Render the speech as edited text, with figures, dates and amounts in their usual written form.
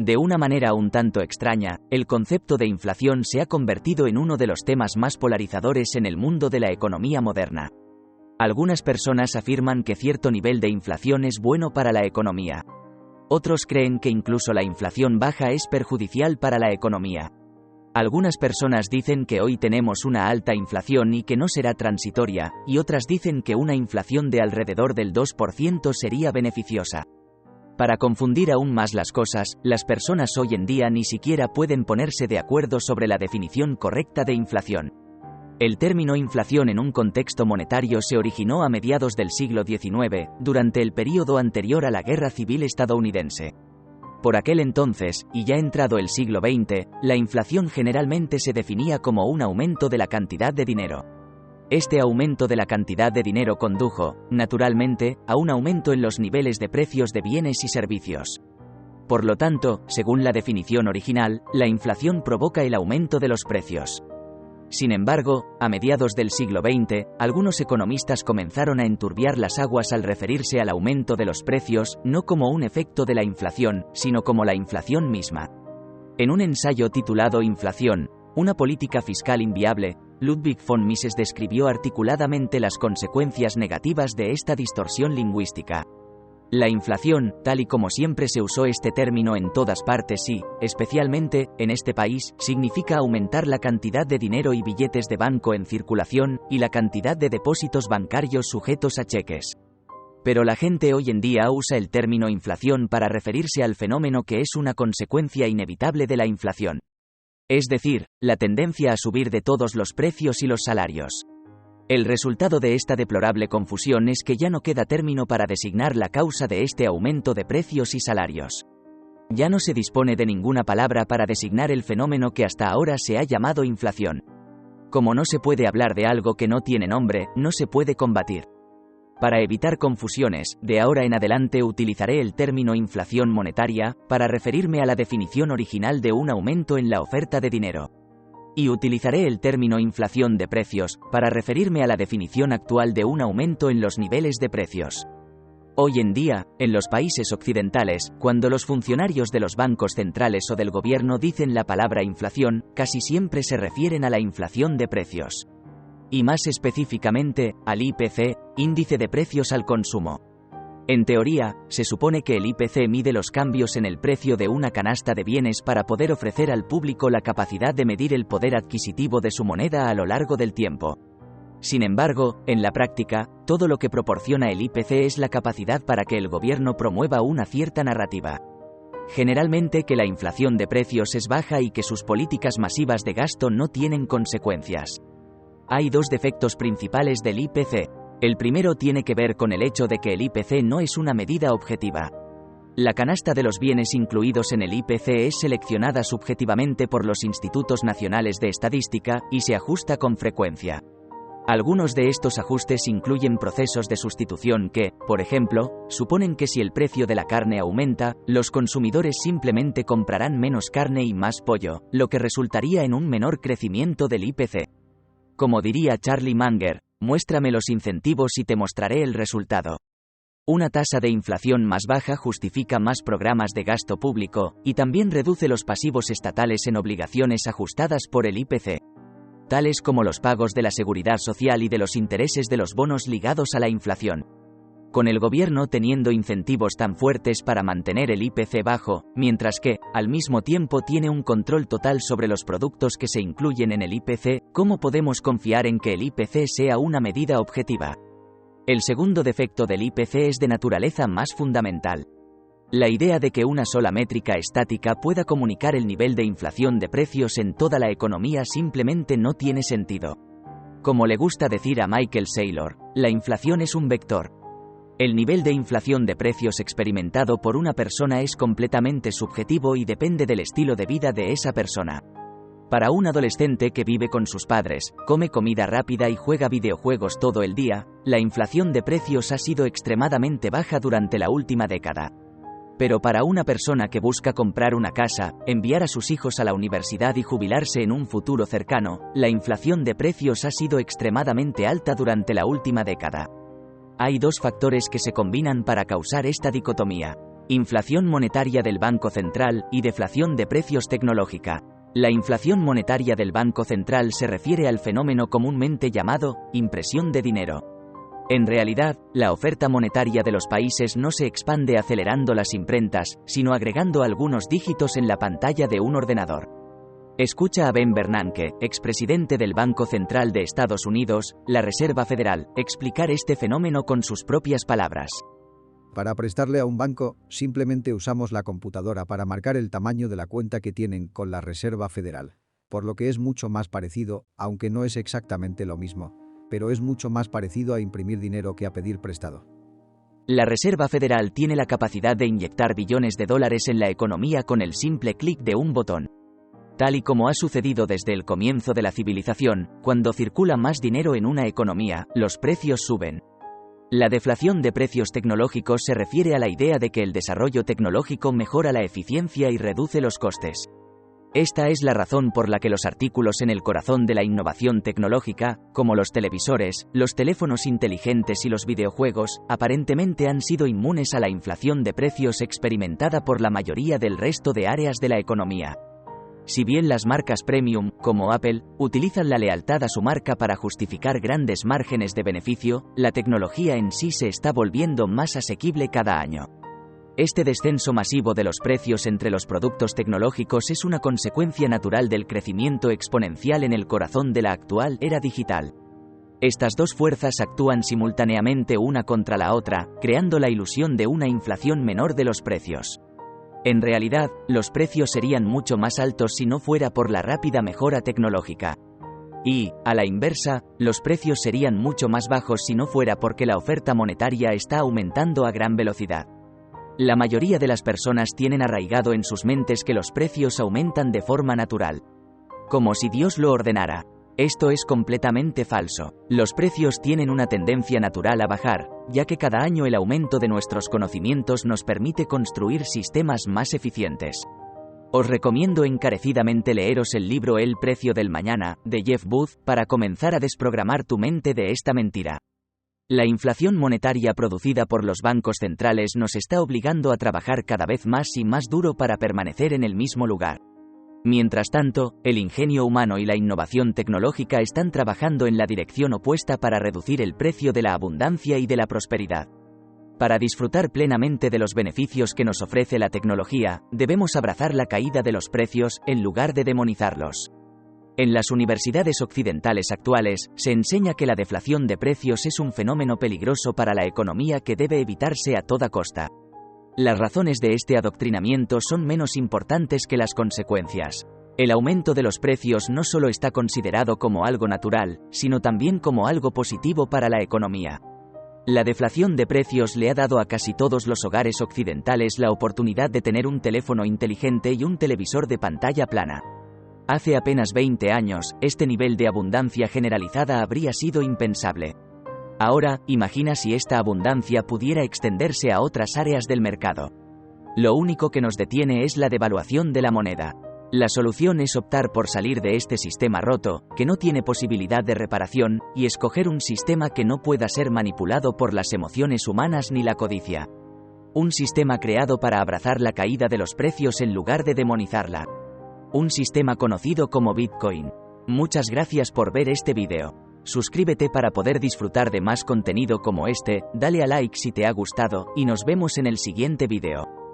De una manera un tanto extraña, el concepto de inflación se ha convertido en uno de los temas más polarizadores en el mundo de la economía moderna. Algunas personas afirman que cierto nivel de inflación es bueno para la economía. Otros creen que incluso la inflación baja es perjudicial para la economía. Algunas personas dicen que hoy tenemos una alta inflación y que no será transitoria, y otras dicen que una inflación de alrededor del 2% sería beneficiosa. Para confundir aún más las cosas, las personas hoy en día ni siquiera pueden ponerse de acuerdo sobre la definición correcta de inflación. El término inflación en un contexto monetario se originó a mediados del siglo XIX, durante el período anterior a la Guerra Civil estadounidense. Por aquel entonces, y ya entrado el siglo XX, la inflación generalmente se definía como un aumento de la cantidad de dinero. Este aumento de la cantidad de dinero condujo, naturalmente, a un aumento en los niveles de precios de bienes y servicios. Por lo tanto, según la definición original, la inflación provoca el aumento de los precios. Sin embargo, a mediados del siglo XX, algunos economistas comenzaron a enturbiar las aguas al referirse al aumento de los precios, no como un efecto de la inflación, sino como la inflación misma. En un ensayo titulado Inflación, una política fiscal inviable, Ludwig von Mises describió articuladamente las consecuencias negativas de esta distorsión lingüística. La inflación, tal y como siempre se usó este término en todas partes y, especialmente, en este país, significa aumentar la cantidad de dinero y billetes de banco en circulación, y la cantidad de depósitos bancarios sujetos a cheques. Pero la gente hoy en día usa el término inflación para referirse al fenómeno que es una consecuencia inevitable de la inflación. Es decir, la tendencia a subir de todos los precios y los salarios. El resultado de esta deplorable confusión es que ya no queda término para designar la causa de este aumento de precios y salarios. Ya no se dispone de ninguna palabra para designar el fenómeno que hasta ahora se ha llamado inflación. Como no se puede hablar de algo que no tiene nombre, no se puede combatir. Para evitar confusiones, de ahora en adelante utilizaré el término inflación monetaria, para referirme a la definición original de un aumento en la oferta de dinero. Y utilizaré el término inflación de precios, para referirme a la definición actual de un aumento en los niveles de precios. Hoy en día, en los países occidentales, cuando los funcionarios de los bancos centrales o del gobierno dicen la palabra inflación, casi siempre se refieren a la inflación de precios. Y más específicamente, al IPC, índice de precios al consumo. En teoría, se supone que el IPC mide los cambios en el precio de una canasta de bienes para poder ofrecer al público la capacidad de medir el poder adquisitivo de su moneda a lo largo del tiempo. Sin embargo, en la práctica, todo lo que proporciona el IPC es la capacidad para que el gobierno promueva una cierta narrativa. Generalmente que la inflación de precios es baja y que sus políticas masivas de gasto no tienen consecuencias. Hay dos defectos principales del IPC. El primero tiene que ver con el hecho de que el IPC no es una medida objetiva. La canasta de los bienes incluidos en el IPC es seleccionada subjetivamente por los Institutos Nacionales de Estadística, y se ajusta con frecuencia. Algunos de estos ajustes incluyen procesos de sustitución que, por ejemplo, suponen que si el precio de la carne aumenta, los consumidores simplemente comprarán menos carne y más pollo, lo que resultaría en un menor crecimiento del IPC. Como diría Charlie Munger, muéstrame los incentivos y te mostraré el resultado. Una tasa de inflación más baja justifica más programas de gasto público, y también reduce los pasivos estatales en obligaciones ajustadas por el IPC, tales como los pagos de la seguridad social y de los intereses de los bonos ligados a la inflación. Con el gobierno teniendo incentivos tan fuertes para mantener el IPC bajo, mientras que, al mismo tiempo tiene un control total sobre los productos que se incluyen en el IPC, ¿cómo podemos confiar en que el IPC sea una medida objetiva? El segundo defecto del IPC es de naturaleza más fundamental. La idea de que una sola métrica estática pueda comunicar el nivel de inflación de precios en toda la economía simplemente no tiene sentido. Como le gusta decir a Michael Saylor, la inflación es un vector. El nivel de inflación de precios experimentado por una persona es completamente subjetivo y depende del estilo de vida de esa persona. Para un adolescente que vive con sus padres, come comida rápida y juega videojuegos todo el día, la inflación de precios ha sido extremadamente baja durante la última década. Pero para una persona que busca comprar una casa, enviar a sus hijos a la universidad y jubilarse en un futuro cercano, la inflación de precios ha sido extremadamente alta durante la última década. Hay dos factores que se combinan para causar esta dicotomía. Inflación monetaria del Banco Central y deflación de precios tecnológica. La inflación monetaria del Banco Central se refiere al fenómeno comúnmente llamado impresión de dinero. En realidad, la oferta monetaria de los países no se expande acelerando las imprentas, sino agregando algunos dígitos en la pantalla de un ordenador. Escucha a Ben Bernanke, expresidente del Banco Central de Estados Unidos, la Reserva Federal, explicar este fenómeno con sus propias palabras. Para prestarle a un banco, simplemente usamos la computadora para marcar el tamaño de la cuenta que tienen con la Reserva Federal. Por lo que es mucho más parecido, aunque no es exactamente lo mismo, pero es mucho más parecido a imprimir dinero que a pedir prestado. La Reserva Federal tiene la capacidad de inyectar billones de dólares en la economía con el simple clic de un botón. Tal y como ha sucedido desde el comienzo de la civilización, cuando circula más dinero en una economía, los precios suben. La deflación de precios tecnológicos se refiere a la idea de que el desarrollo tecnológico mejora la eficiencia y reduce los costes. Esta es la razón por la que los artículos en el corazón de la innovación tecnológica, como los televisores, los teléfonos inteligentes y los videojuegos, aparentemente han sido inmunes a la inflación de precios experimentada por la mayoría del resto de áreas de la economía. Si bien las marcas premium, como Apple, utilizan la lealtad a su marca para justificar grandes márgenes de beneficio, la tecnología en sí se está volviendo más asequible cada año. Este descenso masivo de los precios entre los productos tecnológicos es una consecuencia natural del crecimiento exponencial en el corazón de la actual era digital. Estas dos fuerzas actúan simultáneamente una contra la otra, creando la ilusión de una inflación menor de los precios. En realidad, los precios serían mucho más altos si no fuera por la rápida mejora tecnológica. Y, a la inversa, los precios serían mucho más bajos si no fuera porque la oferta monetaria está aumentando a gran velocidad. La mayoría de las personas tienen arraigado en sus mentes que los precios aumentan de forma natural. Como si Dios lo ordenara. Esto es completamente falso. Los precios tienen una tendencia natural a bajar, ya que cada año el aumento de nuestros conocimientos nos permite construir sistemas más eficientes. Os recomiendo encarecidamente leeros el libro El precio del mañana, de Jeff Booth, para comenzar a desprogramar tu mente de esta mentira. La inflación monetaria producida por los bancos centrales nos está obligando a trabajar cada vez más y más duro para permanecer en el mismo lugar. Mientras tanto, el ingenio humano y la innovación tecnológica están trabajando en la dirección opuesta para reducir el precio de la abundancia y de la prosperidad. Para disfrutar plenamente de los beneficios que nos ofrece la tecnología, debemos abrazar la caída de los precios, en lugar de demonizarlos. En las universidades occidentales actuales, se enseña que la deflación de precios es un fenómeno peligroso para la economía que debe evitarse a toda costa. Las razones de este adoctrinamiento son menos importantes que las consecuencias. El aumento de los precios no solo está considerado como algo natural, sino también como algo positivo para la economía. La deflación de precios le ha dado a casi todos los hogares occidentales la oportunidad de tener un teléfono inteligente y un televisor de pantalla plana. Hace apenas 20 años, este nivel de abundancia generalizada habría sido impensable. Ahora, imagina si esta abundancia pudiera extenderse a otras áreas del mercado. Lo único que nos detiene es la devaluación de la moneda. La solución es optar por salir de este sistema roto, que no tiene posibilidad de reparación, y escoger un sistema que no pueda ser manipulado por las emociones humanas ni la codicia. Un sistema creado para abrazar la caída de los precios en lugar de demonizarla. Un sistema conocido como Bitcoin. Muchas gracias por ver este video. Suscríbete para poder disfrutar de más contenido como este, dale a like si te ha gustado, y nos vemos en el siguiente video.